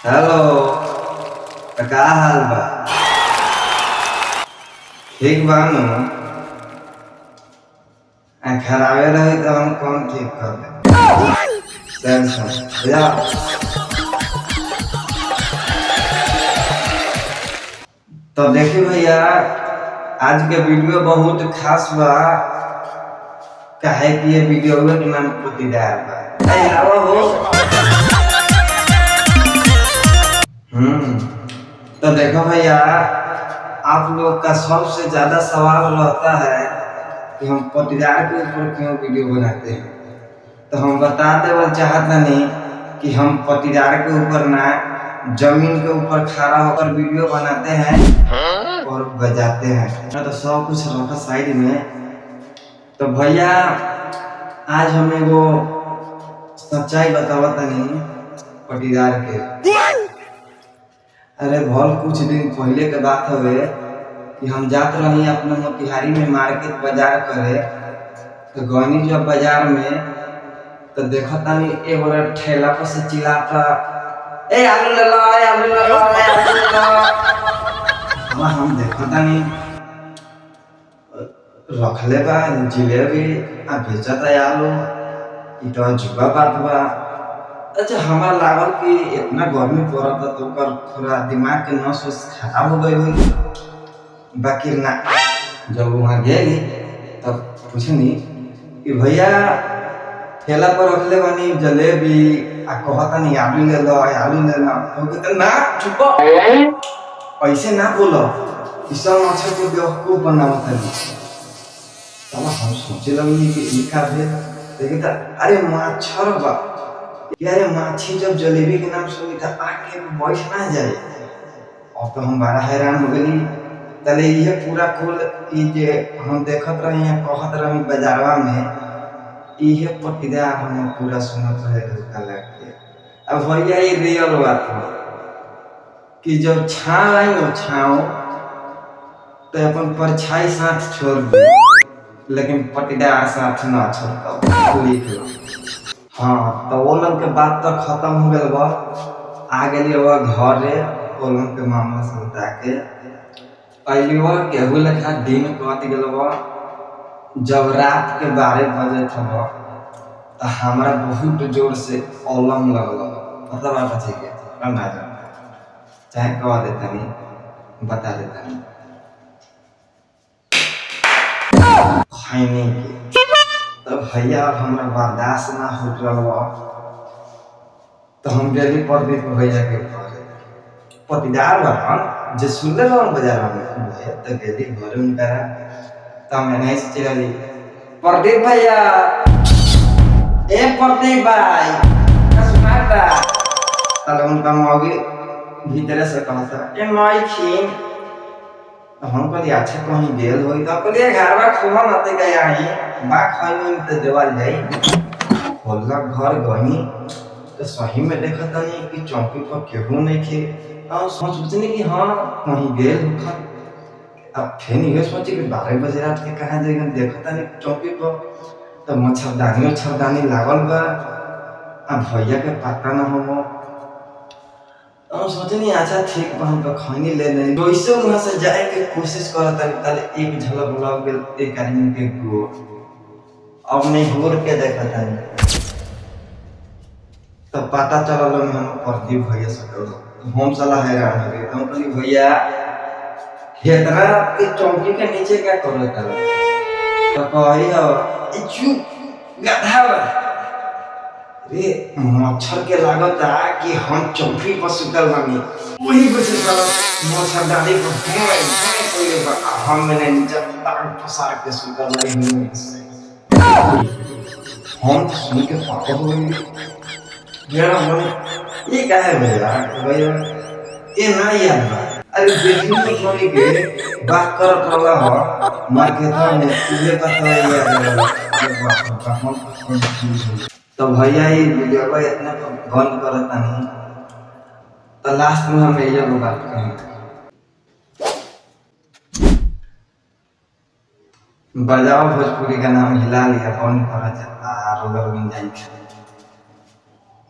Hello. का हाल बा? ठीक बानू। खराबे रही तो हम कौन ठीक कर दे। टेंशन या तो देखिए भैया, आज के वीडियो बहुत खास बा। काहे कि ये वीडियो के नाम पटीदार बा। आओ हो। तो देखो भैया, आप लोग का सबसे ज्यादा सवाल रहता है कि हम पटीदार के ऊपर क्यों वीडियो बनाते हैं। तो हम बता देवल चाहता नहीं कि हम पटीदार के ऊपर ना जमीन के ऊपर खड़ा होकर वीडियो बनाते हैं और बजाते हैं। तो सब कुछ रखा साइड में। तो भैया, आज हमें वो सच्चाई बतावत नहीं पटीदार के। अरे बहुत कुछ दिन पहले के बात हवे कि हम जात रही अपने मोतिहारी में मार्केट बाजार करे। तो गनी जब बाजार में तो देखा तानी एगो ठेला पर से चिल्लाता, ए आलू ले लो, ए आलू ले लो, ए आलू ले लो। हम देखा तानी रखले बा जिलेबी आ बेचता आलू। ई तो जुआ बात बा। अच्छा, हमारा लागल कि इतना गर्मी पड़ता तो कर थोड़ा दिमाग के नस खराब हो गई हुई। बाकी ना, जब वहाँ गई तब पूछनी कि भैया ठेला पर रखले बानी जलेबी आ कहता नहीं आलू ले लो, आलू ले लो। तो कहता ना चुप, ऐसे ना बोलो, इस सब अच्छा को बेवकूफ बनावत है। तब हम सोचे लगी कि लिखा है लेकिन अरे माछर बा यार, माछी जब जलेबी के नाम सुनी था आके बैठ ना जाए। और तो हम बड़ा हैरान हो गई। तले ये पूरा कुल जे हम देखत रही हैं कहत रही बाजारवा में ये पटीदार हम पूरा सुनत रहे धोखा लग गया। अब भैया ये रियल बात है कि जब छाव आई ना छाव तो अपन परछाई साथ छोड़ दी, लेकिन पटीदार साथ ना छोड़ता लिख लो। हाँ, तो वो लोग के बात तो खत्म हो गए बा। आ गए वह घरे वो लोग के मामला से बता के अली वह केहू लेखा दिन कट गल बा। जब रात के 12 बजे था तो हमारा बहुत जोर से ओलम लगल। मतलब आप ठीक है ना चाहे कह देता नहीं बता देता नहीं खैनी के। तो भैया हमारा बर्दाश्त ना हो रहा। तो हम डेली प्रदीप भैया के पटीदार बन जो सुन रहे बाजार में तो डेली घर उनका। तो मैं नहीं सोच रही प्रदीप भैया, ए प्रदीप भाई का सुनाता। तब उनका मौगी भीतर से कहता ए माई खीन। तो हम कहली अच्छा कहीं गेल होई। तो कहली घरवा खोला नते गया ही बा खैनी तो देवाल जाई। खोलला घर गई तो सही में देखा नहीं कि चौकी पर केहू नहीं थे। और सोचनी कि हाँ कहीं गेल होखा। अब फिर ये सोचे कि 12 बजे रात के कहाँ जाएगा। देखा नहीं चौकी पर तो मच्छरदानी लागल बा। अब भैया के पता ना हो। हम सोचनी अच्छा ठीक बा हम तो खैनी ले ले वैसे वहां से जाए के कोशिश करता ताले एक झलक लग गेल एक आदमी के गोर। अब नहीं घूर के देखा था तो पता चलल हम प्रदीप भैया से। हम साला हैरान हो गए। हम कहली भैया इतना रात के चौकी के नीचे क्या कर था। तो कही हो चुप गधा रे मच्छर के लागत कि हम चौकी पर सुतल बानी वही पर से मच्छरदानी पर हम मैंने नीचे तार पसार के सुतल बानी। हम सुन के पागल हो गए। मेरा मन ये क्या है भैया ये ना याद बा। अरे देखिए तो कोई के बात करत रहा हो मार्केट में तुझे पता है यार हम। तो भैया ये वीडियो को इतना बंद करता नहीं तो लास्ट में हम ये बात कहेंगे। बजाओ भोजपुरी का नाम हिला लिया कौन करा जाता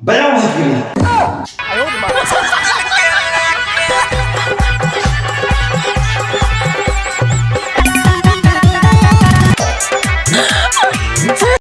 बजाओ भोजपुरी।